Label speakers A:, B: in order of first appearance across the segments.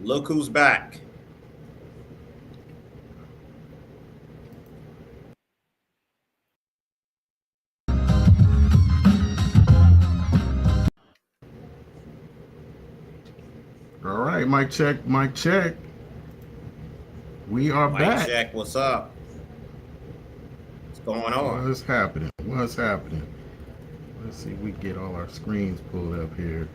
A: Look who's back.
B: All right, mic check, mic check. We are
A: Mike
B: back.
A: check, what's up? What's going on?
B: What's happening? What's happening? Let's see if we get all our screens pulled up here.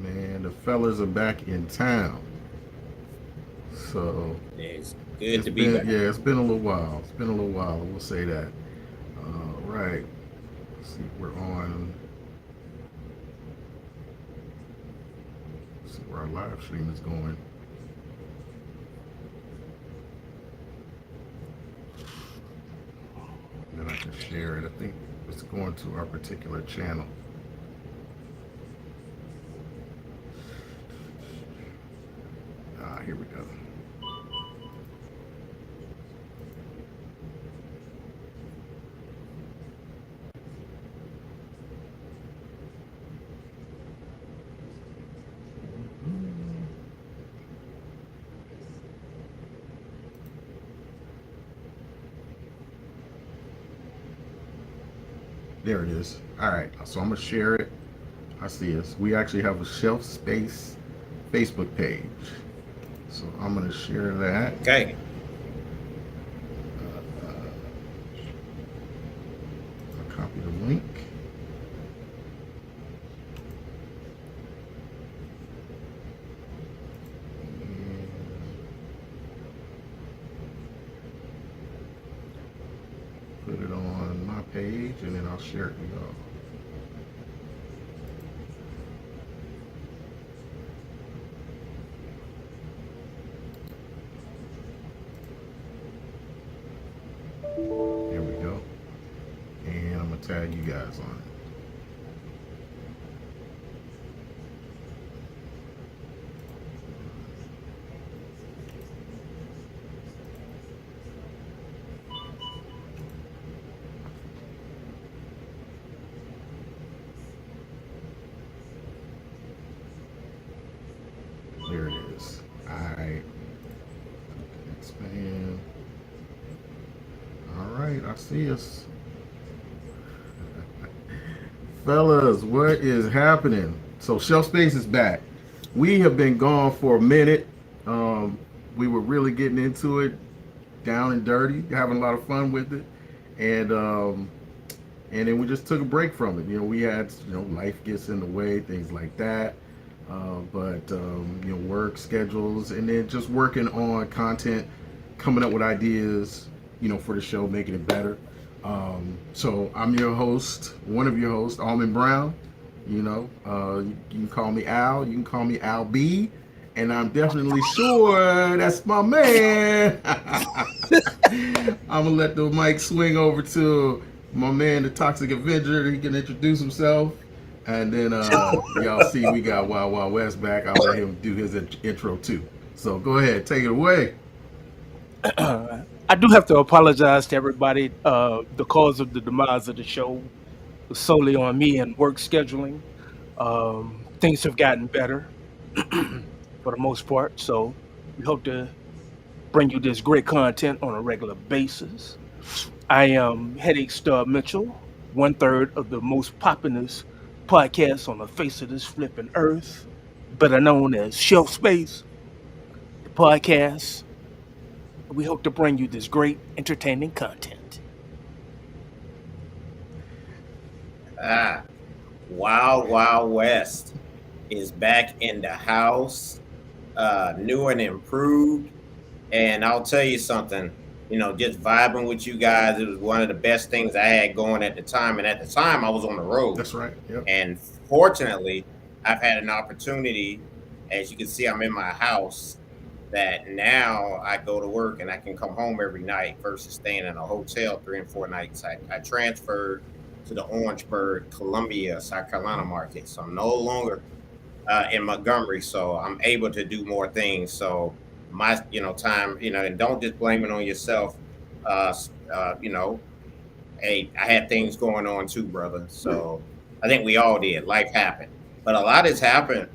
B: Man, the fellas are back in town. So
A: It's good to be back.
B: it's been a little while. It's been a little while. We'll say that. All right. Let's see, we're on. Let's see where our live stream is going. And then I can share it. I think it's going to our particular channel. Here we go. There it is. All right, so I'm gonna share it. I see us. We actually have a Shelfspace Facebook page, so I'm gonna share that.
A: Okay.
B: I'll copy the link. Put it on my page, and then I'll share it with y'all. There we go. And I'm gonna tag you guys on it. There it is. Alright. Expand. Alright, I see us. Fellas, what is happening? So Shelfspace is back. We have been gone for a minute. We were really getting into it, down and dirty, having a lot of fun with it, and then we just took a break from it. We had life gets in the way, things like that. But work schedules, and then just working on content, coming up with ideas, for the show, making it better. So I'm your host, one of your hosts, Almond Brown. You can call me Al, you can call me Al B, and I'm definitely sure that's my man. I'm gonna let the mic swing over to my man, the Toxic Avenger. He can introduce himself, and then y'all see we got Wild Wild West back. I'll let him do his intro too. So go ahead, take it away.
C: I do have to apologize to everybody. The cause of the demise of the show was solely on me and work scheduling. Things have gotten better for the most part, so we hope to bring you this great content on a regular basis. I am Headache Star Mitchell, 1/3 of the most populous podcast on the face of this flipping earth, better known as Shelf Space, the podcast. We hope to bring you this great, entertaining content.
A: Ah, Wild Wild West is back in the house, new and improved. And I'll tell you something, just vibing with you guys, it was one of the best things I had going at the time. And at the time, I was on the road.
B: That's right. Yep.
A: And fortunately, I've had an opportunity, as you can see, I'm in my house, that now I go to work and I can come home every night versus staying in a hotel 3 and 4 nights. I transferred to the Orangeburg, Columbia, South Carolina market. So I'm no longer in Montgomery. So I'm able to do more things. So my, time, and don't just blame it on yourself. Uh, you know, hey, I had things going on too, brother. So I think we all did. Life happened. But a lot has happened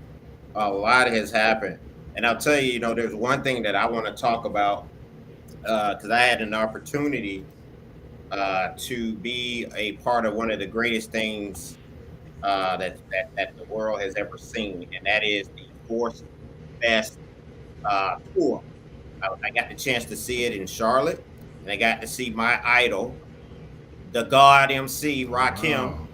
A: A lot has happened, and I'll tell you, there's one thing that I want to talk about because I had an opportunity to be a part of one of the greatest things that the world has ever seen, and that is the Force Fest tour. I got the chance to see it in Charlotte, and I got to see my idol, the God MC Rakim,
B: Wow.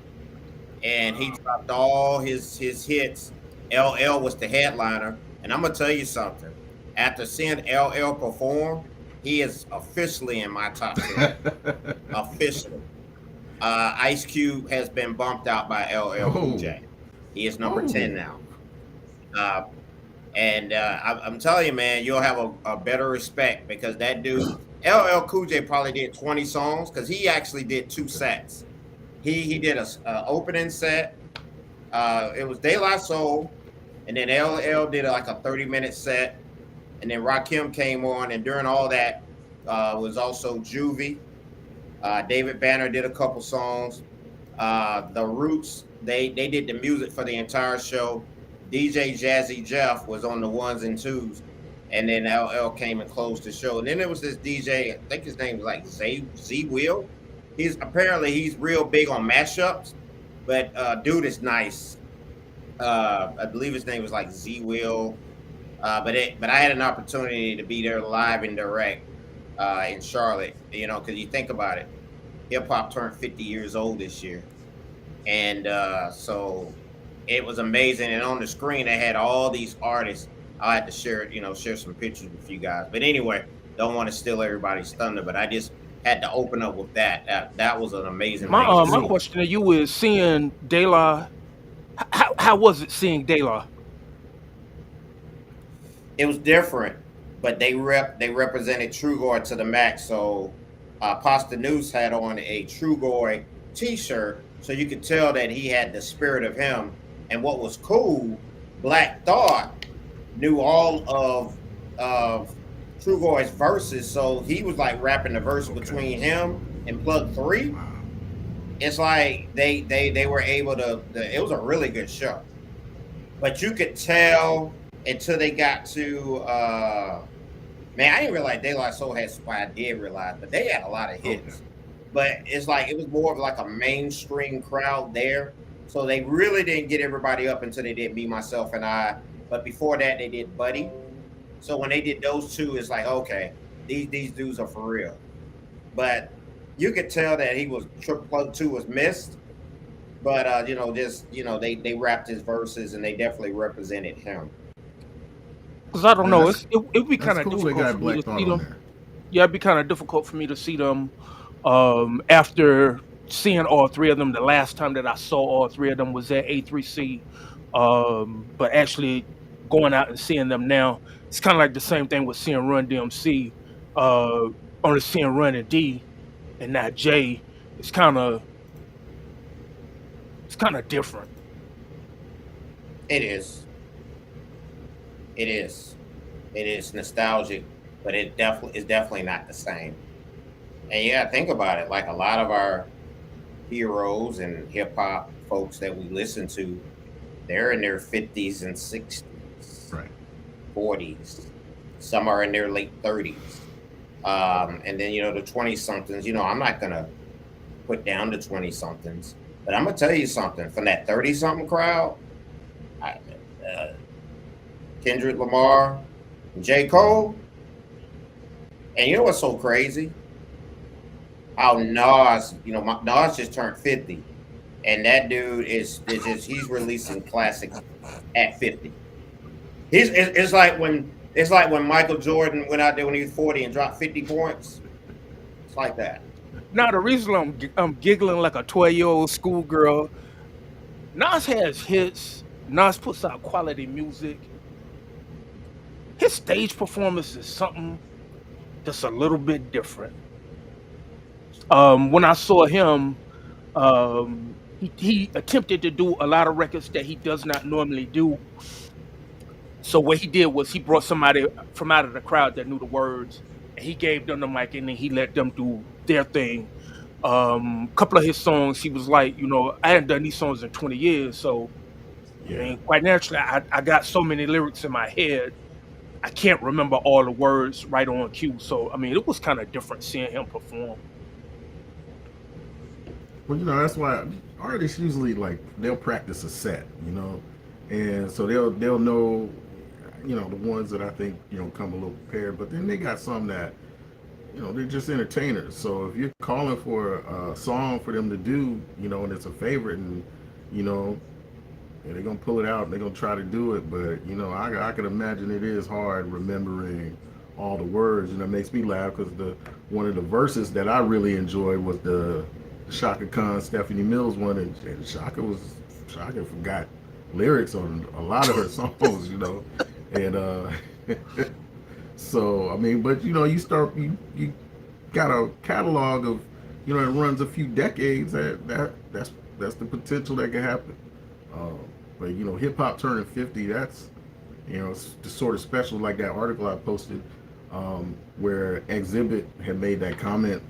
A: and he dropped all his hits. LL was the headliner, and I'm gonna tell you something. After seeing LL perform, he is officially in my top 10. Officially. Ice Cube has been bumped out by LL Cool
B: Oh.
A: J. He is number 10
B: Oh.
A: now. Uh, and I'm telling you, man, you'll have a better respect because that dude, LL Cool J, probably did 20 songs because he actually did two sets. He did a opening set. It was De La Soul, and then LL did like a 30-minute set, and then Rakim came on, and during all that was also Juvie. David Banner did a couple songs. The Roots, they did the music for the entire show. DJ Jazzy Jeff was on the ones and twos, and then LL came and closed the show. And then there was this DJ, I think his name was like Z Will. He's real big on mashups, but dude is nice. I believe his name was like Z Will. But I had an opportunity to be there live and direct in Charlotte. Because you think about it, hip hop turned 50 years old this year, and so it was amazing. And on the screen, they had all these artists. I had to share some pictures with you guys. But anyway, don't want to steal everybody's thunder, but I just had to open up with that. That was an amazing
C: My
A: thing to
C: my
A: see.
C: question to you is seeing De La. How was it seeing De La?
A: It was different, but they represented Trugoy to the max. So Pasta News had on a Trugoy T-shirt, so you could tell that he had the spirit of him. And what was cool, Black Thought knew all of Trugoy's verses, so he was like rapping the verse
B: Okay.
A: between him and Plug Three.
B: Wow.
A: It's like they were able to. It was a really good show, but you could tell until they got to man, I didn't realize De La Soul had. Well, I did realize, but they had a lot of
B: Okay.
A: hits. But it's like it was more of like a mainstream crowd there, so they really didn't get everybody up until they did Me, Myself, and I. But before that, they did Buddy. So when they did those two, it's like okay, these dudes are for real. But you could tell that he was Plug Two was missed. But just they rapped his verses and they definitely represented him.
C: Because I don't
B: Man,
C: know,
B: that's
C: it'd be
B: that's
C: kind of
B: cool. They
C: difficult for
B: got
C: me
B: Black
C: to
B: Thought
C: see
B: on
C: them.
B: there.
C: Yeah, it'd be kind of difficult for me to see them after seeing all three of them. The last time that I saw all three of them was at A3C. But actually going out and seeing them now, it's kind of like the same thing with seeing Run DMC, only seeing Run and D and not J. It's kind of different.
A: It is. It is. It is nostalgic, but it's definitely not the same. And yeah, think about it. Like a lot of our heroes and hip hop folks that we listen to, they're in their 50s and 60s,
B: Right.
A: 40s. Some are in their late 30s. And then the 20 somethings. I'm not gonna put down the 20 somethings, but I'm gonna tell you something. From that 30 something crowd, I, uh, Kendrick Lamar, J. Cole, and you know what's so crazy? How Nas, Nas just turned 50, and that dude is just he's releasing classics at 50. It's like when Michael Jordan went out there when he was 40 and dropped 50 points. It's like that.
C: Now the reason I'm giggling like a 12-year-old schoolgirl, Nas has hits. Nas puts out quality music. His stage performance is something that's a little bit different. When I saw him, he attempted to do a lot of records that he does not normally do. So what he did was he brought somebody from out of the crowd that knew the words, and he gave them the mic, and then he let them do their thing. Couple of his songs, he was like, I hadn't done these songs in 20 years, so I
B: Yeah.
C: mean, quite naturally, I got so many lyrics in my head, I can't remember all the words right on cue. So, I mean, it was kind of different seeing him perform.
B: Well, that's why artists usually like they'll practice a set, and so they'll know, the ones that I think come a little prepared. But then they got some that they're just entertainers. So if you're calling for a song for them to do, and it's a favorite, and you know, and they're gonna pull it out and they're gonna try to do it, but I can imagine it is hard remembering all the words. It makes me laugh because the one of the verses that I really enjoyed was the Shaka Khan Stephanie Mills one, and Shaka forgot lyrics on a lot of her songs, and so I mean, but you got a catalog of it runs a few decades. That's the potential that can happen. Uh, but hip hop turning 50, that's it's just sort of special. Like that article I posted, where Exhibit had made that comment.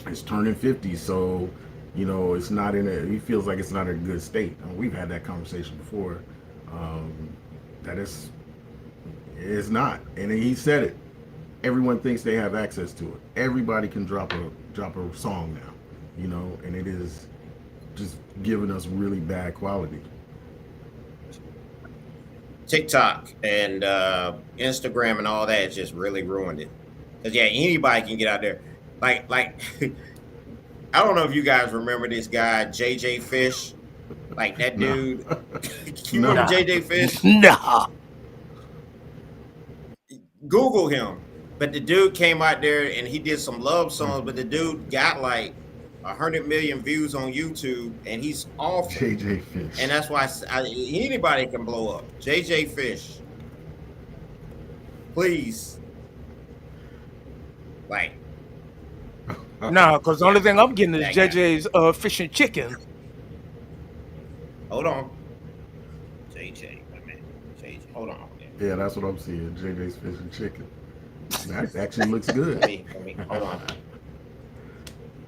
B: It's turning 50, so it's not in a. He feels like it's not in a good state. We've had that conversation before. That it's not, and he said it. Everyone thinks they have access to it. Everybody can drop a song now, and it is just giving us really bad quality.
A: TikTok and Instagram and all that just really ruined it. Cause yeah, anybody can get out there. Like I don't know if you guys remember this guy JJ Fish, like that
B: No.
A: dude. You
B: No.
A: remember JJ Fish?
C: Nah.
A: Google him. But the dude came out there and he did some love songs, but the dude got like 100 million views on YouTube, and he's awful.
B: JJ Fish.
A: And that's why anybody can blow up. JJ Fish, please, like,
C: Nah, because the only thing I'm getting is
A: that guy.
C: JJ's fish and chicken.
A: Hold on, JJ, wait a minute, JJ, hold on.
B: Yeah, that's what I'm seeing. JJ's Fish and Chicken. That actually looks good.
A: Let me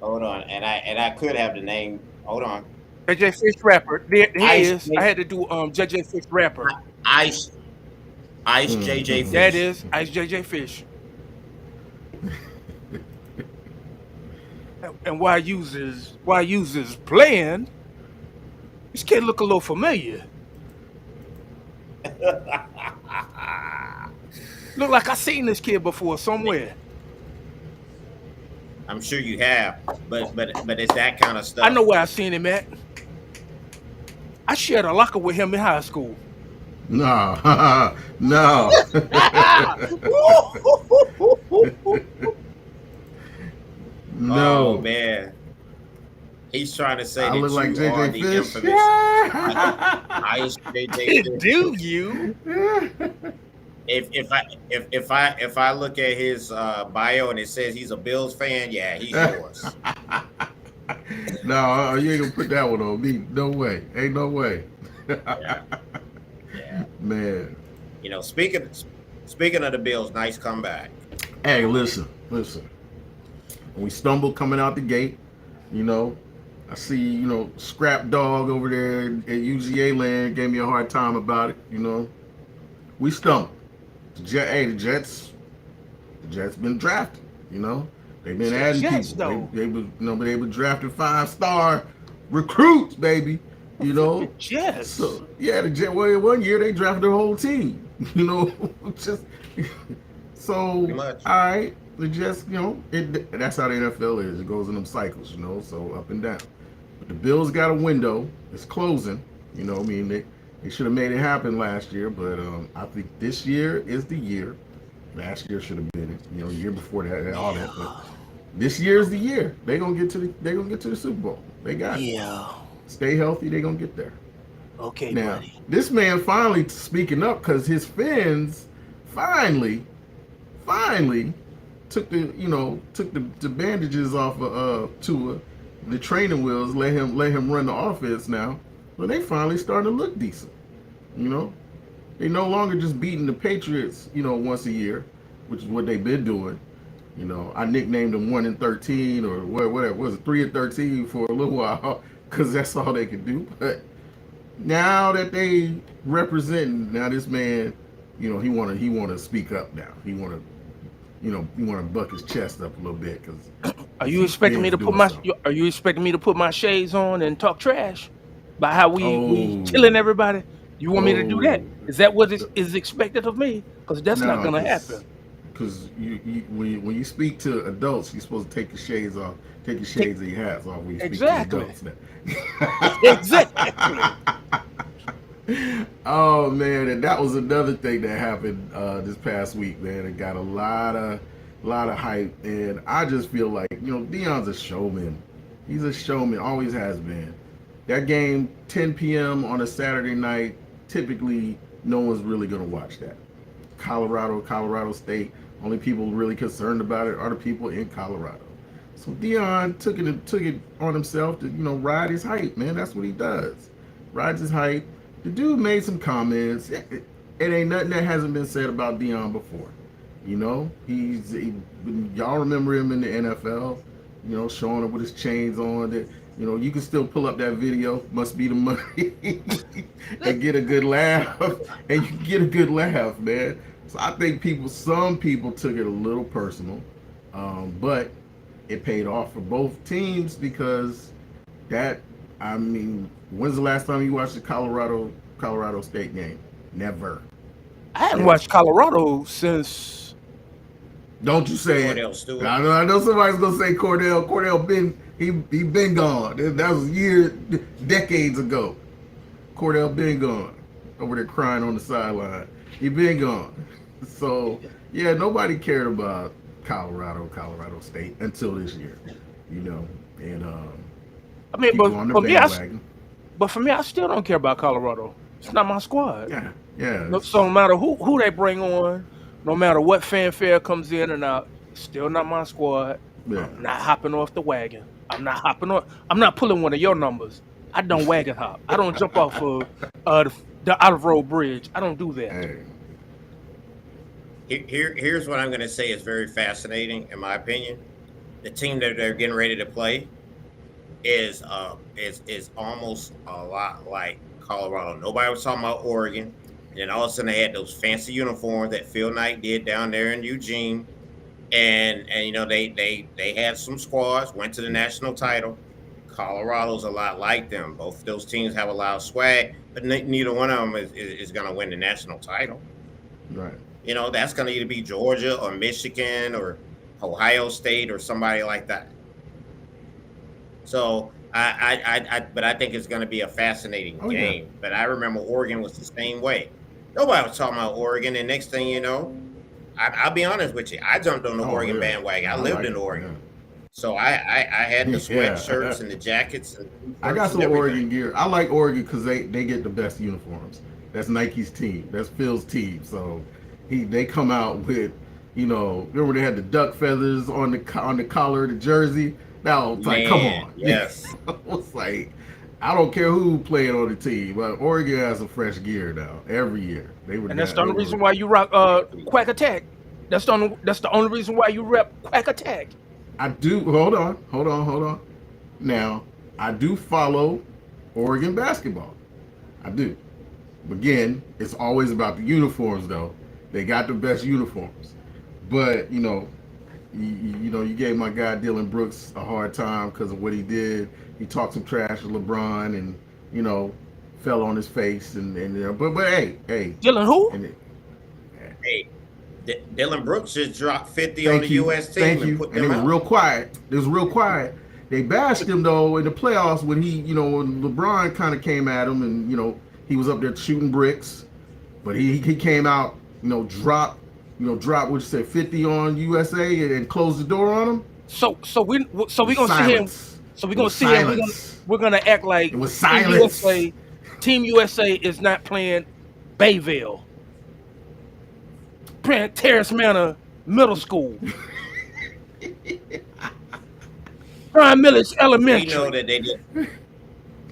A: hold on, and I could have the name. Hold on,
C: JJ Fish rapper. There he
A: Ice,
C: is. I had to do JJ Fish rapper.
A: Ice JJ Fish.
C: That is Ice JJ Fish. And while users playing, this kid look a little familiar. Look like I seen this kid before somewhere.
A: I'm sure you have, but it's that kind of stuff.
C: I know where I seen him at. I shared a locker with him in high school.
B: No, no. No.
A: Oh man, he's trying to say
B: I
A: that
B: look like
A: you are
B: JJ
A: the
B: Fish.
A: infamous Ice JJ Fish.
C: Do you?
A: If I look at his bio and it says he's a Bills fan, yeah, he's yours.
B: No, you ain't gonna put that one on me. No way. Ain't no way.
A: Yeah.
B: Man.
A: Speaking of the Bills, nice comeback.
B: Hey, listen. When we stumbled coming out the gate, I see, Scrap Dog over there at UGA land gave me a hard time about it, We stumbled. The Jets been drafted, They've been adding
C: Jets,
B: people.
C: though.
B: They were drafted 5-star recruits, baby.
C: Jets.
B: So yeah, the Jets. Well, one year they drafted their whole team. Just so. All right, the Jets. That's how the NFL is. It goes in them cycles. So up and down. But the Bills got a window. It's closing. I mean, they should have made it happen last year, but I think this year is the year. Last year should have been it. The year before that, all that. But this year is the year. They're gonna get to the Super Bowl. They got it.
C: Yeah.
B: Stay healthy. They're gonna get there.
C: Okay,
B: Now,
C: buddy.
B: this man finally speaking up because his fans finally took the bandages off of Tua, the training wheels, let him run the offense now. Well, they finally starting to look decent. They no longer just beating the Patriots, once a year, which is what they've been doing. I nicknamed them 1-13 or whatever was it 3-13 for a little while because that's all they could do. But Now that they representing, now this man, he wanna speak up now. He wanna buck his chest up a little bit because
C: Are
B: he
C: you
B: see
C: expecting me
B: fans
C: to put
B: doing
C: my
B: something.
C: Are you expecting me to put my shades on and talk trash about how we
B: Oh,
C: killing everybody? You want me to do that?
B: oh,
C: Is that what is expected of me? Because that's not
B: no,
C: gonna happen.
B: because when you speak to adults, you're supposed to take your shades off, take your
C: Take
B: shades and your hats off when you speak to
C: exactly,
B: adults now.
C: exactly.
B: Oh man, and that was another thing that happened this past week, man. It got a lot of hype, and I just feel like Dion's a showman. He's a showman, always has been. That game, 10 p.m. on a Saturday night, typically no one's really gonna watch that. Colorado State. Only people really concerned about it are the people in Colorado. So Dion took it on himself to ride his hype, man. That's what he does. Rides his hype. The dude made some comments. It ain't nothing that hasn't been said about Dion before. Y'all remember him in the NFL. Showing up with his chains on. That you can still pull up that video. Must be the money, and get a good laugh. And you get a good laugh, man. So I think some people took it a little personal, but it paid off for both teams because that. I mean, when's the last time you watched the Colorado State game? Never,
C: I hadn't
B: never.
C: watched Colorado since.
B: Don't you say it.
A: Cordell Stewart.
B: I know somebody's gonna say Cordell. Cordell he been gone. That was years, decades ago. Cordell been gone. Over there crying on the sideline. He been gone. So yeah, nobody cared about Colorado State until this year. You know, and
C: I mean,
B: people
C: but
B: on the
C: for me,
B: bandwagon.
C: I still don't care about Colorado. It's not my squad.
B: Yeah, yeah,
C: No, so no matter who they bring on, no matter what fanfare comes in and out, it's still not my squad.
B: yeah.
C: I'm not hopping off the wagon. I'm not hopping on. I'm not pulling one of your numbers. I don't wagon hop. I don't jump off of the out of road bridge. I don't do that.
B: Hey,
A: Here's what I'm going to say is very fascinating, in my opinion. The team that they're getting ready to play is almost a lot like Colorado. Nobody was talking about Oregon, and then all of a sudden they had those fancy uniforms that Phil Knight did down there in Eugene, and they had some squads, went to the national title. Colorado's a lot like them. Both those teams have a lot of swag, but neither one of them is going to win the national title.
B: right.
A: That's going to either be Georgia or Michigan or Ohio State or somebody like that. So but I think it's going to be a fascinating
B: Oh yeah.
A: game. But I remember Oregon was the same way. Nobody was talking about Oregon, and next thing you know, I'll be honest with you, I jumped on the
B: Oh
A: Oregon
B: yeah.
A: bandwagon. I
B: I
A: lived
B: like
A: in
B: it.
A: Oregon,
B: Yeah.
A: so I had the
B: Yeah.
A: sweatshirts and the jackets and
B: I got
A: shirts and
B: some Oregon
A: everything.
B: gear. I like Oregon because they get the best uniforms. That's Nike's team. That's Phil's team. So they come out with remember they had the duck feathers on the collar of the jersey. Now it's like come
A: Man,
B: on.
A: yes.
B: It's like I don't care who playing on the team, but Oregon has some fresh gear now every year. They were
C: And that's the
B: they
C: only
B: were.
C: reason why you rock Quack Attack. That's the only reason why you rep Quack Attack.
B: I do. Hold on. Now I do follow Oregon basketball. I do. Again, it's always about the uniforms, though. They got the best uniforms. But you gave my guy Dylan Brooks a hard time because of what he did. He talked some trash to LeBron, and you know, fell on his face, but hey,
C: Dylan who?
B: and it,
A: Hey, Dylan Brooks just dropped 50 on the
B: thank you,
A: U.S. team and put
B: And it
A: them
B: was
A: out.
B: real quiet. It was real quiet. They bashed him though in the playoffs when when LeBron kind of came at him, and he was up there shooting bricks. But he came out, dropped, what you say, 50 on USA and closed the door on him.
C: So we
B: It was
C: gonna sit here.
B: silence.
C: So we
B: It
C: gonna
B: was
C: sit here.
B: silence.
C: We're gonna act like
B: It was
C: Team
B: silence.
C: USA. Team USA is not playing Bayville, playing Terrace Manor Middle School, Prime Village
A: We know
C: Elementary.
A: that they did.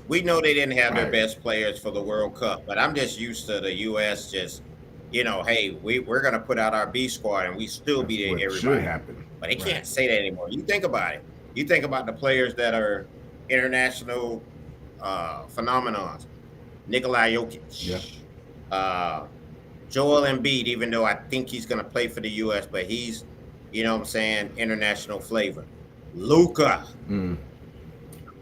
A: We know they didn't have their
B: Right.
A: best players for the World Cup, but I'm just used to the U.S. just, hey, we're gonna put out our B squad and we still
B: That's
A: beat
B: what should
A: everybody.
B: happen.
A: But they
B: Right.
A: can't say that anymore. You think about it. You think about the players that are international phenomenons. Nikolai
B: Yeah.
A: Jokic, uh, Joel Embiid. Even though I think he's going to play for the U.S., but he's, what I'm saying, international flavor. Luca.
B: Mm,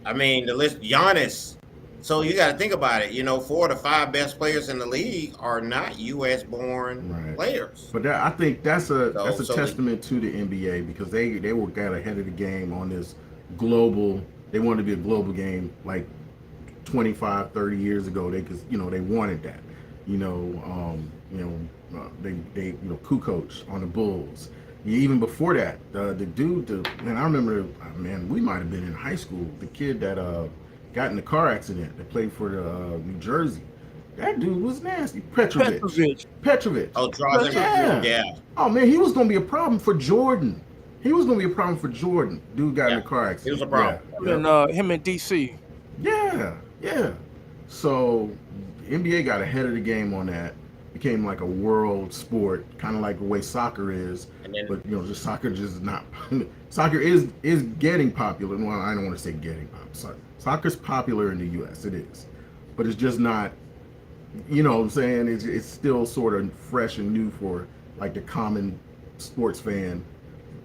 A: I mean, the list. Giannis. So you got to think about it. 4 of the 5 best players in the league are not U.S. born
B: right.
A: players.
B: But I think that's
A: So,
B: a
A: so the
B: testament to the NBA because they were got ahead of the game on this global. They wanted to be a global game like 25, 30 years ago. They could, they wanted that. They Kukoc on the Bulls. Even before that, the dude, man, I remember, man, we might have been in high school. The kid that got in the car accident that played for the New Jersey. That dude was nasty. Petrovic.
C: Petrovic.
B: Petrovic.
A: oh, Drazen,
B: Yeah.
A: yeah,
B: Oh man, he was gonna be a problem for Jordan. He was gonna be a problem for Jordan. Dude got in
A: yeah,
B: a car
A: it was
B: accident.
A: a
B: Yeah.
A: problem.
C: Him in DC.
B: Yeah. Yeah. So NBA got ahead of the game on that. Became like a world sport, kind of like the way soccer is.
A: And then
B: But just soccer just not. Soccer is getting popular. Well, I don't want to say getting popular. Soccer's popular in the U.S. It is, but it's just not. You know what I'm saying? It's still sort of fresh and new for like the common sports fan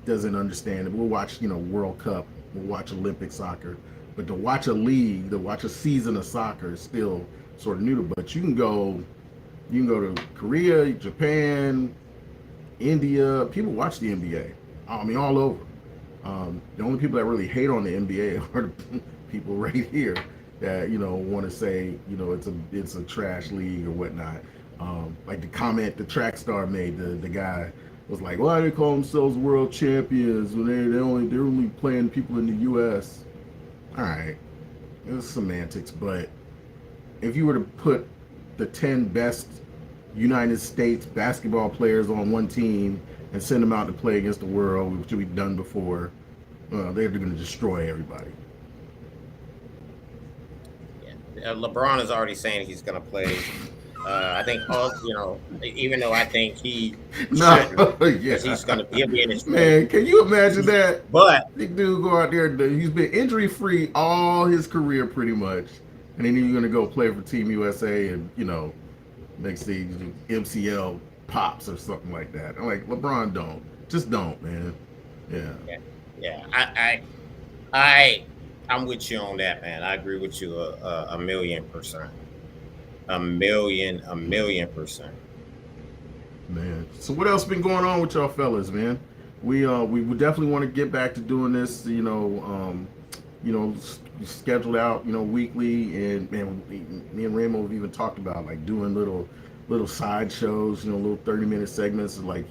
B: doesn't understand it. We'll watch, World Cup, we'll watch Olympic soccer, but to watch a league, to watch a season of soccer is still sort of new. But you can go to Korea, Japan, India. People watch the NBA. I mean, all over. The only people that really hate on the NBA are the people right here that want to say it's a trash league or whatnot. Like the comment the track star made, the guy was like, "Why do they call themselves world champions when they're only playing people in the U.S." All right, it was semantics, but if you were to put the 10 best United States basketball players on one team and send them out to play against the world, which we've done before, they're going to destroy everybody.
A: yeah, LeBron is already saying he's going to play. I think, even though I think he shouldn't,
B: No,
A: because
B: yeah,
A: he'll be in his
B: man, can you imagine that?
A: But
B: Big dude go out there, he's been injury free all his career pretty much, and then you're gonna go play for Team USA and next thing MCL pops or something like that. I'm like, LeBron, don't, man. Yeah.
A: yeah, yeah, I'm with you on that, man. I agree with you a million percent, a million percent.
B: Man. So what else been going on with y'all fellas, man? We would definitely want to get back to doing this, scheduled out, weekly, and man, me and Ramo have even talked about like doing little side shows, little 30-minute segments, like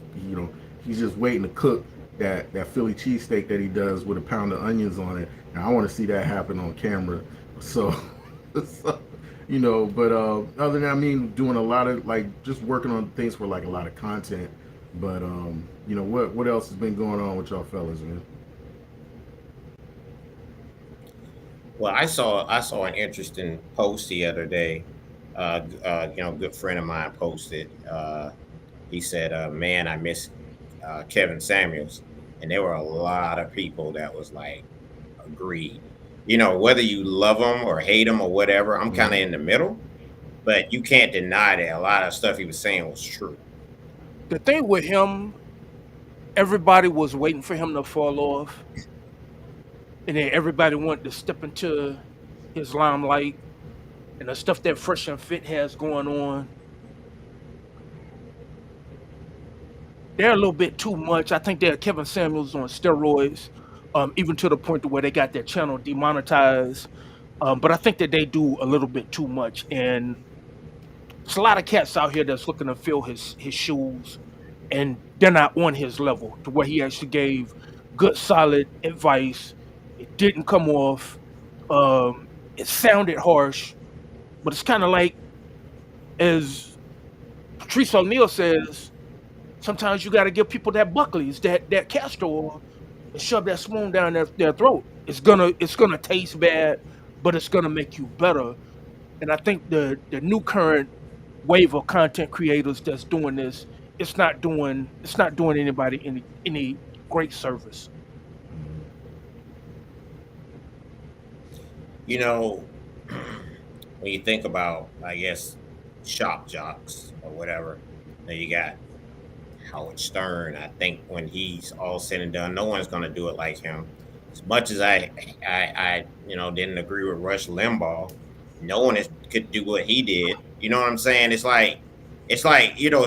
B: he's just waiting to cook that Philly cheesesteak that he does with a pound of onions on it. And I want to see that happen on camera. So, so but other than that, I mean, doing a lot of like just working on things for like a lot of content. But what else has been going on with y'all fellas, man?
A: Well, I saw an interesting post the other day. Good friend of mine posted. He said, "Man, I miss Kevin Samuels," and there were a lot of people that was like, agreed. Whether you love him or hate him or whatever, I'm kind
B: Mm-hmm.
A: of in the middle. But you can't deny that a lot of stuff he was saying was true.
C: The thing with him, everybody was waiting for him to fall off, and then everybody wanted to step into his limelight and the stuff that Fresh and Fit has going on. They're a little bit too much. I think that Kevin Samuels on steroids, even to the point to where they got their channel demonetized. But I think that they do a little bit too much, and there's a lot of cats out here that's looking to fill his shoes, and they're not on his level to where he actually gave good, solid advice. It didn't come off. It sounded harsh, but it's kind of like, as Patrice O'Neal says, sometimes you got to give people that Buckley's, that castor oil, and shove that spoon down their throat. It's gonna taste bad, but it's gonna make you better. And I think the new current wave of content creators that's doing this, it's not doing anybody any great service.
A: You know, when you think about, I guess, shock jocks or whatever, you got Howard Stern. I think when he's all said and done, no one's going to do it like him. As much as I didn't agree with Rush Limbaugh, no one could do what he did. You know what I'm saying? It's like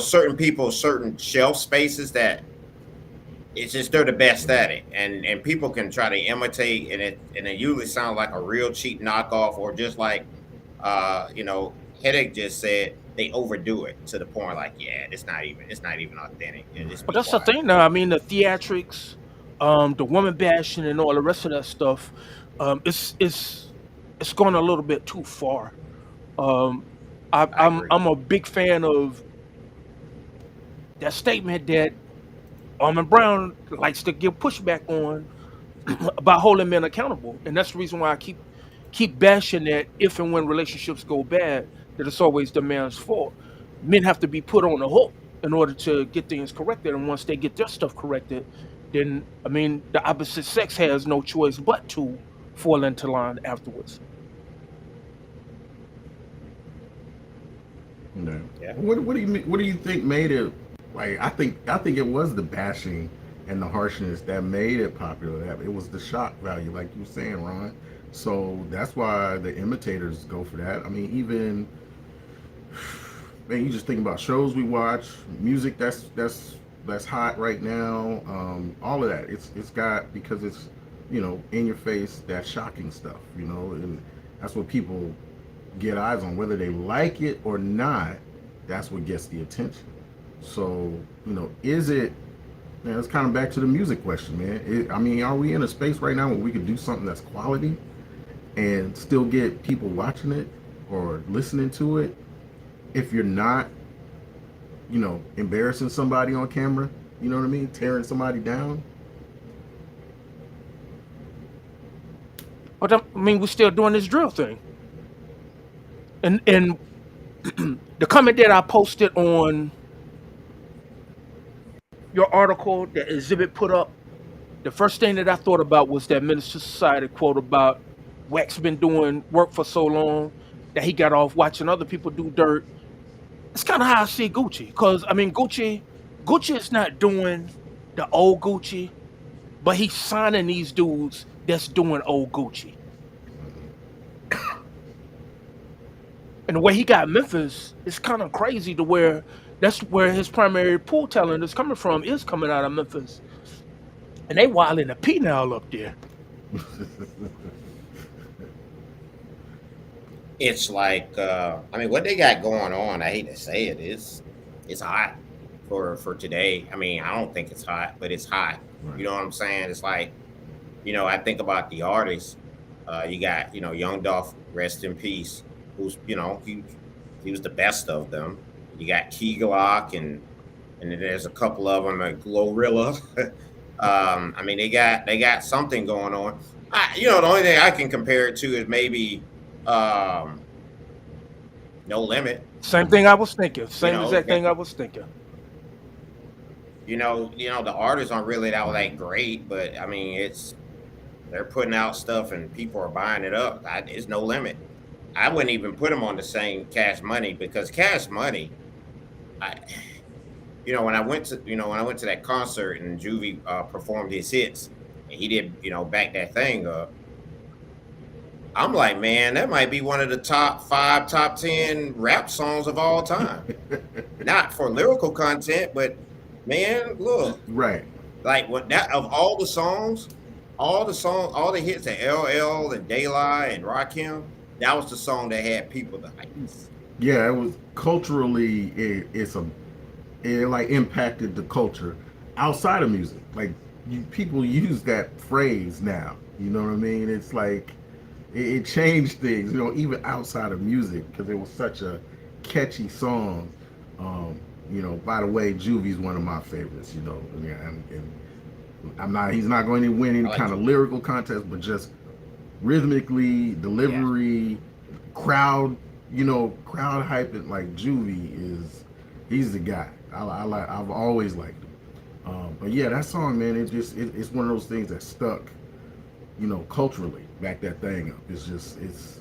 A: certain people, certain shelf spaces that it's just they're the best at it, and people can try to imitate, and it usually sounds like a real cheap knockoff, or just like Headache just said, they overdo it to the point like, yeah, it's not even authentic. Yeah, just
C: But
A: be
C: that's the
A: quiet.
C: thing now. I mean, the theatrics, the woman bashing, and all the rest of that stuff, it's gone a little bit too far. Um,
A: I
C: I'm
A: agree.
C: I'm a big fan of that statement that Almond Brown likes to give pushback on about holding men accountable, and that's the reason why I keep bashing that if and when relationships go bad, that it's always the man's fault. Men have to be put on the hook in order to get things corrected, and once they get their stuff corrected, then I mean the opposite sex has no choice but to fall into line afterwards.
B: No.
A: Yeah.
B: What do you what do you think made it like I think it was the bashing and the harshness that made it popular. That it was the shock value, like you were saying, Ron. So that's why the imitators go for that. I mean, even man, you just think about shows we watch, music that's hot right now. All of that. It's got because it's in your face that shocking stuff. And that's what people get eyes on, whether they like it or not. That's what gets the attention. So is it? Man, it's kind of back to the music question, man. I mean, are we in a space right now where we could do something that's quality and still get people watching it or listening to it if you're not, embarrassing somebody on camera? You know what I mean? Tearing somebody down.
C: But I mean, we're still doing this drill thing, and the comment that I posted on your article that Exhibit put up, the first thing that I thought about was that Minister Society quote about Wax been doing work for so long that he got off watching other people do dirt. It's kind of how I see Gucci, because I mean Gucci is not doing the old Gucci, but he's signing these dudes that's doing old Gucci. And the way he got Memphis is kind of crazy to where that's where his primary pool talent is coming out of Memphis. And they wilding a penal up there.
A: It's like I mean, what they got going on, I hate to say it, is it's hot for today. I mean, I don't think it's hot, but it's hot.
B: Right.
A: You know what I'm saying? It's like, I think about the artists. You got, Young Dolph, rest in peace, who's, he was the best of them. You got Key Glock, and then there's a couple of them like Glorilla. I mean, they got something going on. The only thing I can compare it to is maybe um, No Limit.
C: Same thing I was thinking.
A: You
C: Same
A: know,
C: exact thing I was thinking.
A: the artists aren't really that great, but I mean, they're putting out stuff and people are buying it up. It's No Limit. I wouldn't even put them on the same Cash Money, because Cash Money, I, when I went to that concert and Juvie performed his hits, and he did, back that thing up. I'm like, man, that might be one of the top five, top 10 rap songs of all time. Not for lyrical content, but man, look,
B: Right.
A: like what that of all the hits at LL and Daylight and Rakim, that was the song that had people the hypest.
B: Yeah, it was culturally. It like impacted the culture outside of music. Like people use that phrase now. You know what I mean? It's like it changed things. Even outside of music, because it was such a catchy song. By the way, Juvie's one of my favorites. Yeah, and I'm not. He's not going to win
A: I
B: any
A: like
B: kind of
A: Juvie.
B: lyrical contest, but just rhythmically,
A: Yeah.
B: delivery, crowd, crowd hyping. Like Juvie he's the guy. I've always liked him. But yeah, that song, man, it's one of those things that stuck, culturally. Back that thing up. It's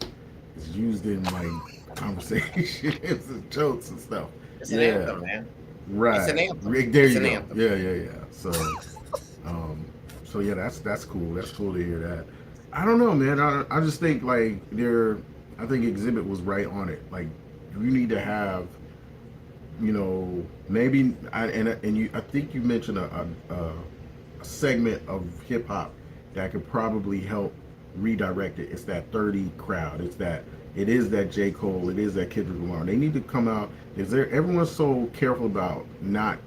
B: It's used in like conversations and jokes and stuff.
A: It's an
B: Yeah,
A: anthem, man. It's an
B: right.
A: anthem.
B: There
A: It's
B: you
A: an
B: go.
A: anthem.
B: Yeah. So, um, so yeah, that's cool. That's cool to hear that. I don't know, man. I just think like I think Exhibit was right on it. Like, you need to have, maybe I think you mentioned a segment of hip hop that could probably help redirect it. It's that 30 crowd. It is that J. Cole, it is that Kendrick Lamar. They need to come out. Everyone's so careful about not,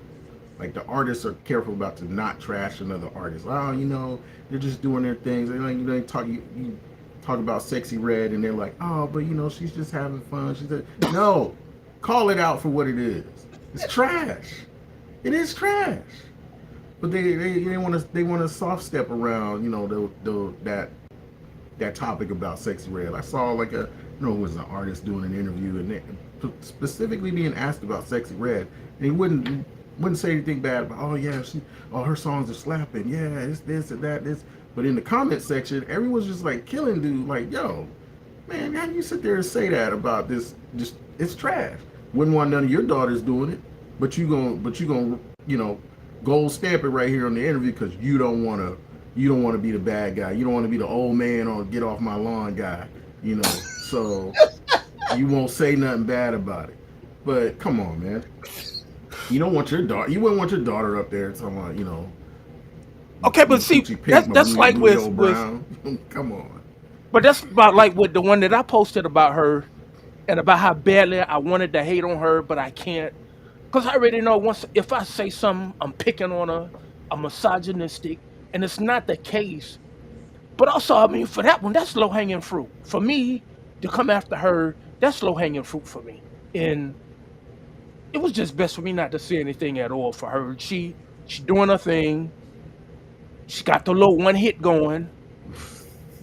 B: like, the artists are careful about to not trash another artist. Oh, they're just doing their things. They like, you talk about Sexy Red and they're like, oh, but she's just having fun. No, call it out for what it is. It's trash. It is trash. But they want to soft step around, that topic about Sexy Red. I saw like who was an artist doing an interview and they, specifically being asked about Sexy Red, and he wouldn't say anything bad about, oh yeah, her songs are slapping, yeah, it's this and that, this. But in the comment section, everyone's just like killing dude, like, yo, man, how do you sit there and say that about this? Just, it's trash. Wouldn't want none of your daughters doing it, but you gonna gold stamp it right here on the interview because you don't want to be the bad guy. You don't want to be the old man or get off my lawn guy. So you won't say nothing bad about it. But come on, man. You don't want your daughter. You wouldn't want your daughter up there talking about,
C: Okay, but see, that's like with
B: come on.
C: But that's about like with the one that I posted about her and about how badly I wanted to hate on her, but I can't. Because I already know once if I say something, I'm picking on her, I'm misogynistic, and it's not the case. But also, I mean, for that one, that's low hanging fruit. For me to come after her, that's low hanging fruit for me. And it was just best for me not to say anything at all for her. She doing her thing. She got the little one hit going.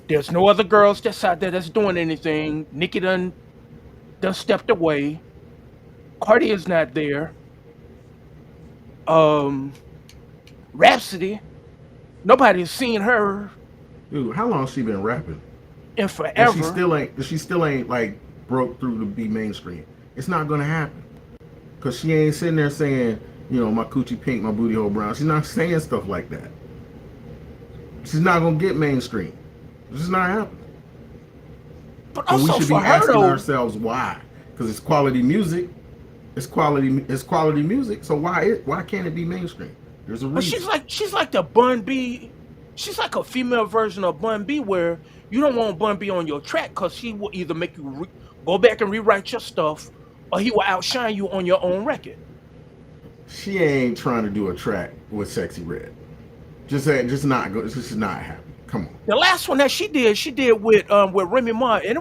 C: There's no other girls that's out there that's doing anything. Nikki done stepped away. Cardi is not there. Um, Rhapsody, nobody's seen her
B: Dude, how long has she been rapping?
C: in
B: And she
C: forever.
B: still ain't like broke through to be mainstream. It's not gonna happen. Cause she ain't sitting there saying, my coochie pink, my booty hole brown. She's not saying stuff like that. She's not gonna get mainstream. It's just not happening.
C: But
B: And we
C: also
B: should be
C: for her
B: asking
C: though,
B: ourselves why. Because it's quality music. It's quality music. So why can't it be mainstream? There's a
C: but
B: reason.
C: she's like the Bun B. She's like a female version of Bun B, where you don't want Bun B on your track because he will either make you go back and rewrite your stuff, or he will outshine you on your own record.
B: She ain't trying to do a track with Sexy Red. Just not go. It's just not happening. Come on.
C: The last one that she did with Remy Ma, and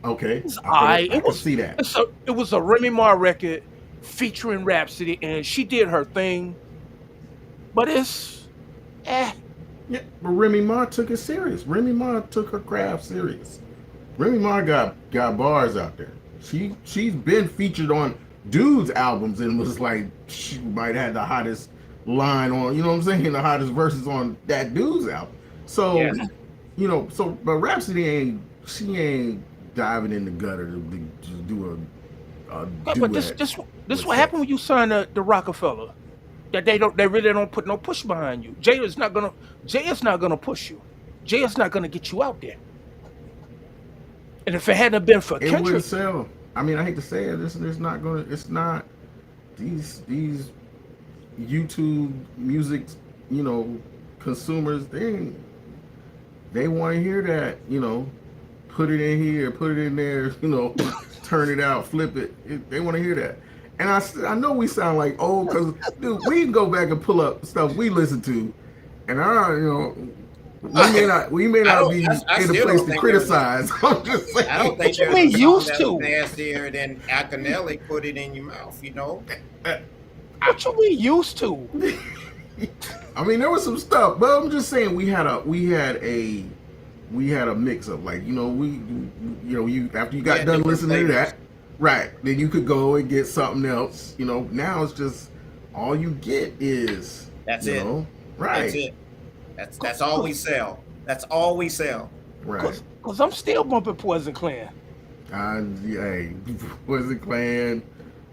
B: Okay,
C: it was
B: I could
C: alright.
B: I could see that.
C: It was a Remy Ma record featuring Rhapsody, and she did her thing. But it's eh.
B: Yeah, but Remy Ma took it serious. Remy Ma took her craft serious. Remy Ma got bars out there. She's been featured on dudes' albums and was like she might have the hottest line on. You know what I'm saying? The hottest verses on that dude's album. So
A: Yes.
B: but Rhapsody ain't diving in the gutter to do a
C: But
B: duet
C: this
B: with
C: what happened
B: sex.
C: when you sign the Rockefeller. That they really don't put no push behind you. Jay is not gonna push you. Jay is not gonna get you out there. And if it hadn't been for
B: It wouldn't
C: Kendrick,
B: sell. I mean, I hate to say it. It's not gonna. It's not these YouTube music, consumers. They want to hear that. Put it in here, put it in there. Turn it out, flip it. They want to hear that. And I know we sound like old because dude, we can go back and pull up stuff we listen to, and we may
A: I
B: not
A: don't.
B: be
A: I
B: in a
A: still
B: place
A: don't
B: to
A: think there's a.
B: criticize. I'm just
A: I don't
B: saying.
A: think
C: what you
A: there's
C: mean
A: a song
C: used
A: that's
C: to?
A: nastier than Akinelli put it in your mouth.
C: What you mean used to?
B: I mean, there was some stuff, but I'm just saying we had a mix of like you after you
A: We
B: got
A: had
B: done
A: different
B: listening to
A: flavors.
B: that, right? Then you could go and get something else. Now it's just all you get is
A: That's it. That's
B: right,
A: it. That's all we sell. That's all we sell.
B: right.
C: Cause I'm still bumping Poison Clan.
B: Hey, was it Clan?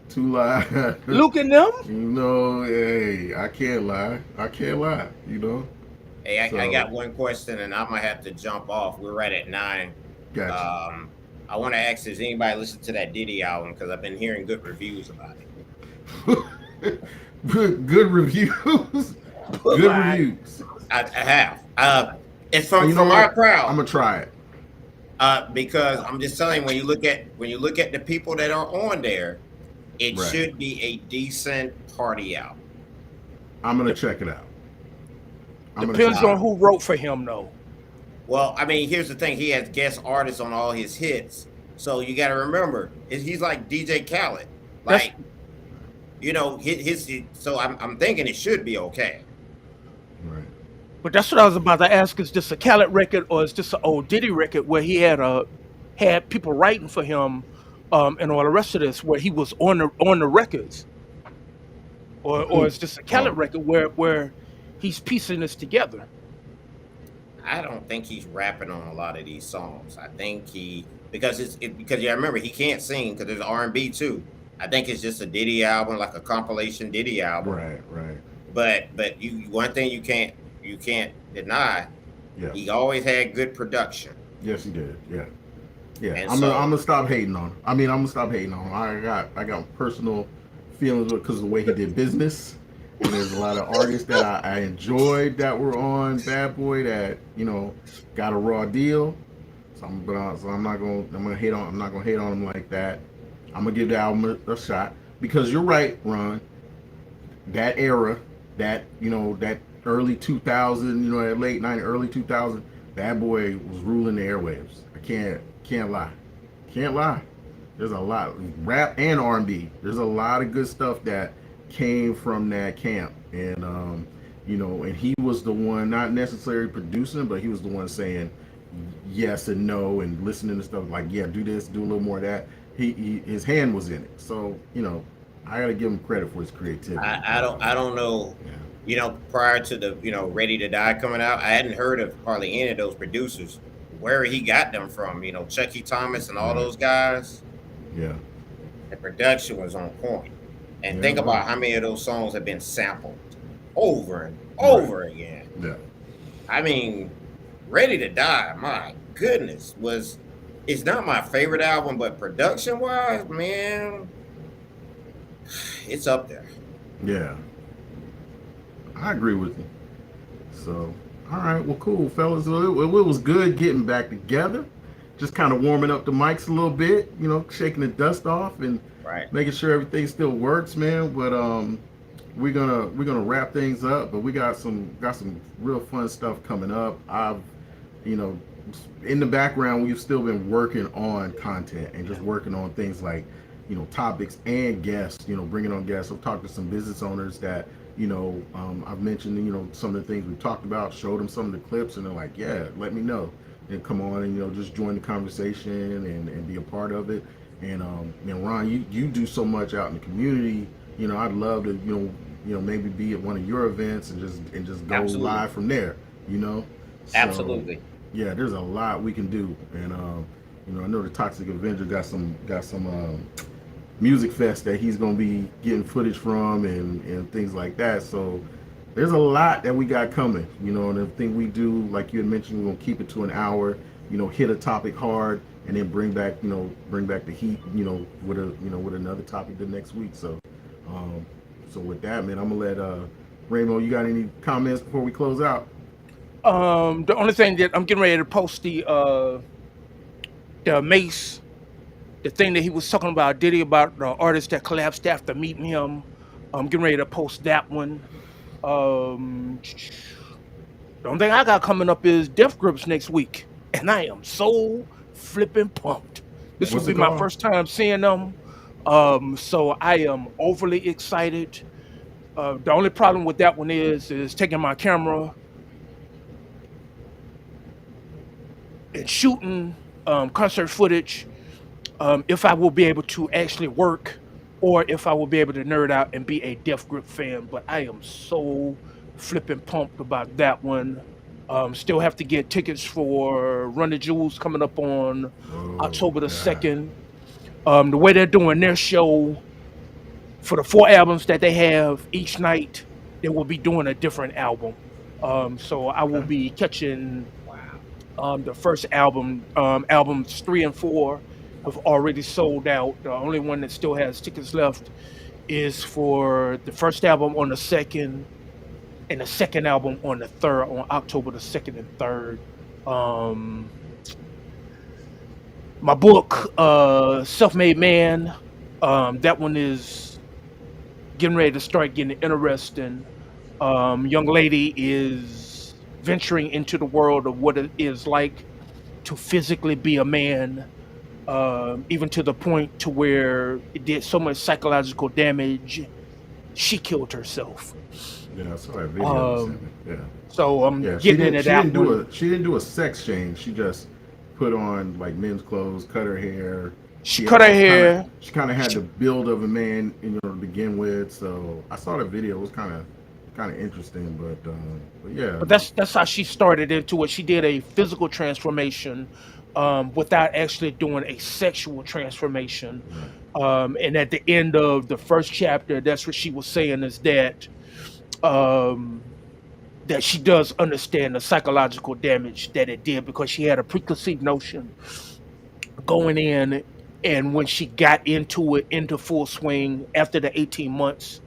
B: Too lie.
C: Luke and them.
B: Hey, I can't lie. I can't lie.
A: Hey, I
B: So
A: got one question, and I'm gonna have to jump off. We're right at 9.
B: gotcha.
A: Um, I want to ask: Has anybody listened to that Diddy album? Because I've been hearing good reviews about it.
B: Good reviews. Good
C: Like,
B: reviews.
A: I have. It's
B: You know
A: from our
B: what?
A: crowd.
B: I'm gonna try it.
A: Because I'm just telling you, when you look at the people that are on there, it
B: Right.
A: should be a decent party album.
B: I'm gonna
C: de-
B: check it out. I'm gonna
C: depends
B: check it
C: on
A: Uh,
B: out.
C: who wrote for him, though.
A: well, I mean, here's the thing: he has guest artists on all his hits, so you got to remember, he's like DJ Khaled.
C: That's
A: Like, so I'm thinking it should be okay.
B: Right.
C: but that's what I was about to ask. Is this a Khaled record or is this an old Diddy record where he had people writing for him, and all the rest of this where he was on the records, or
B: Who?
C: is this a
B: Oh,
C: Khaled record where he's piecing this together?
A: I don't think he's rapping on a lot of these songs. I think because yeah, remember he can't sing because there's R&B too. I think it's just a Diddy album, like a compilation Diddy album.
B: right. Right.
A: But one thing you can't deny,
B: Yeah.
A: he always had good production,
B: Yes, he did. Yeah. Yeah.
A: and
B: I'm gonna
A: so
B: stop hating on him. I'm gonna stop hating on him. I got personal feelings because of the way he did business. And there's a lot of artists that I enjoyed that were on Bad Boy that got a raw deal. So I'm not gonna hate on him like that. I'm gonna give the album a shot because you're right, Ron. That era, that early 2000, that late 90, early 2000, Bad Boy was ruling the airwaves. I can't lie, can't lie. There's a lot rap and R&B. There's a lot of good stuff that came from that camp, and he was the one not necessarily producing, but he was the one saying yes and no and listening to stuff like, yeah, do this, do a little more of that. His hand was in it, so I got to give him credit for his creativity.
A: I don't know.
B: Yeah,
A: Prior to the Ready to Die coming out, I hadn't heard of hardly any of those producers. Where he got them from, Chucky Thomas and all
B: right,
A: those guys.
B: yeah,
A: The production was on point. And
B: yeah,
A: think
B: it was,
A: about how many of those songs have been sampled over and
B: right,
A: over again.
B: yeah,
A: I mean, Ready to Die, my goodness, it's not my favorite album, but production wise, man, it's up there.
B: yeah. I agree with you. So, all right, well, cool, fellas. Well, it was good getting back together. Just kind of warming up the mics a little bit, shaking the dust off and
A: Right.
B: making sure everything still works, man. But we're gonna wrap things up. But we got some real fun stuff coming up. You know, in the background, we've still been working on content and just working on things like, topics and guests, bringing on guests. I've talked to some business owners that, I've mentioned, some of the things we've talked about, showed them some of the clips, and they're like, yeah, let me know. And come on and, just join the conversation and be a part of it. And Ron, you do so much out in the community. I'd love to, maybe be at one of your events and just go
A: Absolutely.
B: live from there, you know? So
A: Absolutely.
B: yeah, there's a lot we can do, and I know the Toxic Avenger got some music fest that he's gonna be getting footage from and things like that. So there's a lot that we got coming, and the thing we do, like you had mentioned, we're gonna keep it to an hour, hit a topic hard, and then bring back the heat, with another topic the next week. Um, so with that, man, I'm gonna let Ramo. You got any comments before we close out?
C: The only thing that I'm getting ready to post the Mace, the thing that he was talking about Diddy about the artist that collapsed after meeting him. I'm getting ready to post that one. Um, the only thing I got coming up is Death Grips next week, and I am so flipping pumped. This will
B: What's
C: be
B: it
C: my
B: called?
C: first time seeing them, so I am overly excited. The only problem with that one is taking my camera and shooting concert footage. If I will be able to actually work, or if I will be able to nerd out and be a Death Grip fan. But I am so flipping pumped about that one. Still have to get tickets for Run the Jewels coming up on
B: Oh
C: October the
B: God.
C: 2nd. The way they're doing their show for the 4 albums that they have each night, they will be doing a different album. So I will
B: Okay.
C: be catching
A: Wow.
C: the first album. Albums 3 and 4 have already sold out. The only one that still has tickets left is for the first album on the 2nd and the second album on the 3rd, on October the 2nd and 3rd. Um, my book, Self-Made Man, that one is getting ready to start getting interesting. Young lady is venturing into the world of what it is like to physically be a man, even to the point to where it did so much psychological damage, she killed herself.
B: Yeah, I saw that video you sent
C: Um,
B: me. Yeah.
C: so I'm
B: Yeah,
C: getting into that one.
B: she didn't do a sex change. She just put on like men's clothes, cut her hair.
C: She cut her hair.
B: She kind of had
C: She,
B: the build of a man, to begin with. So I saw the video. It was kind of interesting, but yeah,
C: but that's how she started into it. She did a physical transformation without actually doing a sexual transformation.
B: right.
C: And at the end of the first chapter, that's what she was saying is um, that she does understand the psychological damage that it did because she had a preconceived notion going in. And when she got into it, into full swing after the 18 months,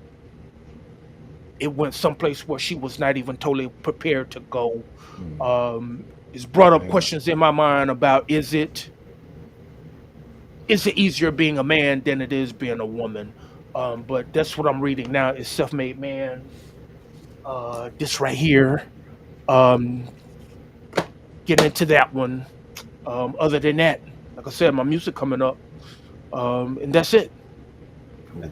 C: it went someplace where she was not even totally prepared to go.
B: Hmm.
C: It's brought up
B: Damn.
C: questions in my mind about is it easier being a man than it is being a woman? But that's what I'm reading now is Self-Made Man. This right here. Um, getting into that one. Other than that, like I said, my music coming up. And that's it.
B: Cool.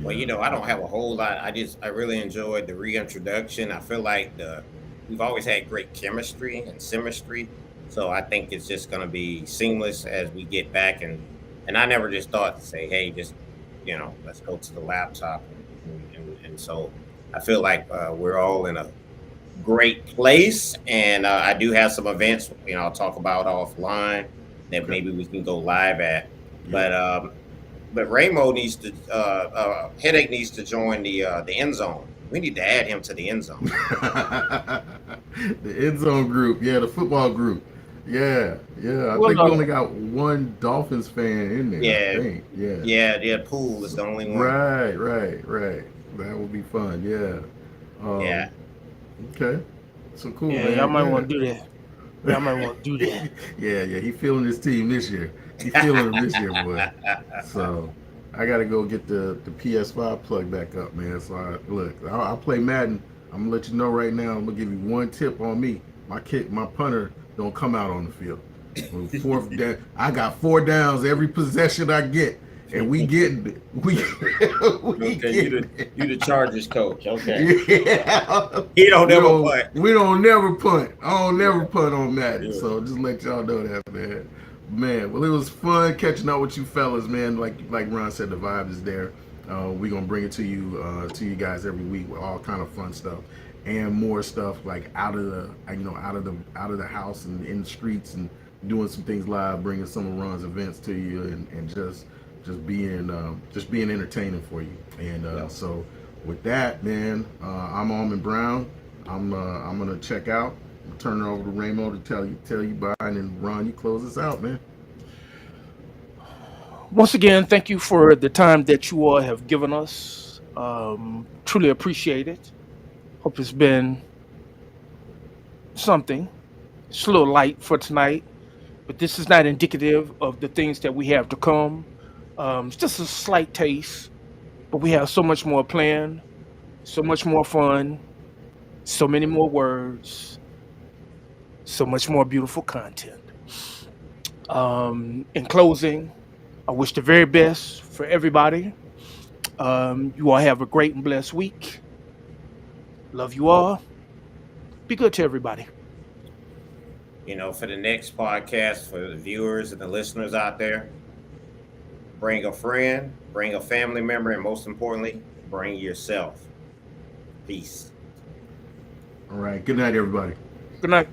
A: Well,
B: Yeah.
A: I don't have a whole lot. I really enjoyed the reintroduction. I feel like we've always had great chemistry and symmetry, so I think it's just going to be seamless as we get back. And I never just thought to say, hey, just let's go to the laptop, and so I feel like we're all in a great place, and I do have some events I'll talk about offline that
B: Okay.
A: maybe we can go live at,
B: Yep.
A: but Ramo needs to headache needs to join the end zone. We need to add him to the end zone.
B: The end zone group, yeah, the football group, yeah, yeah. I
C: Well,
B: think we only got one Dolphins fan in there. I
A: Yeah,
B: think, yeah.
A: yeah. Pool is the only one.
B: Right, right, right. That would be fun. Yeah.
A: Yeah,
B: Um, okay. So cool,
C: yeah, y'all
B: man.
C: might want to do that. Y'all might want to do
B: Yeah.
C: that.
B: Yeah, yeah. He feeling his team this year. He feeling him this year, boy. So I gotta go get the PS5 plug back up, man. So I'll play Madden. I'm gonna let you know right now. I'm gonna give you one tip on me. My punter don't come out on the field. Fourth down, I got 4 downs every possession I get, and we getting we we
A: okay. You
B: getting
A: the you the Chargers coach. Okay,
B: yeah.
A: he don't ever punt.
B: We don't never punt. I don't never punt on Madden.
A: Yeah.
B: So just let y'all know that, man. Man, well, it was fun catching up with you fellas, man. Like Ron said, the vibe is there. We're gonna bring it to you guys every week with all kind of fun stuff and more stuff like out of the house and in the streets and doing some things live, bringing some of Ron's events to you and just being entertaining for you. And
A: Yeah.
B: so with that, man, I'm Almond Brown. I'm gonna check out. I'm turning it over to Ramo to tell you bye, and then Ron, you close us out, man.
C: Once again, thank you for the time that you all have given us. Truly appreciate it. Hope it's been something. It's a little light for tonight, but this is not indicative of the things that we have to come. It's just a slight taste, but we have so much more planned, so much more fun, so many more words, so much more beautiful content. In closing, I wish the very best for everybody. You all have a great and blessed week. Love you all. Be good to everybody.
A: For the next podcast, for the viewers and the listeners out there, bring a friend, bring a family member, and most importantly, bring yourself. Peace.
B: All right. Good night, everybody.
C: Good night.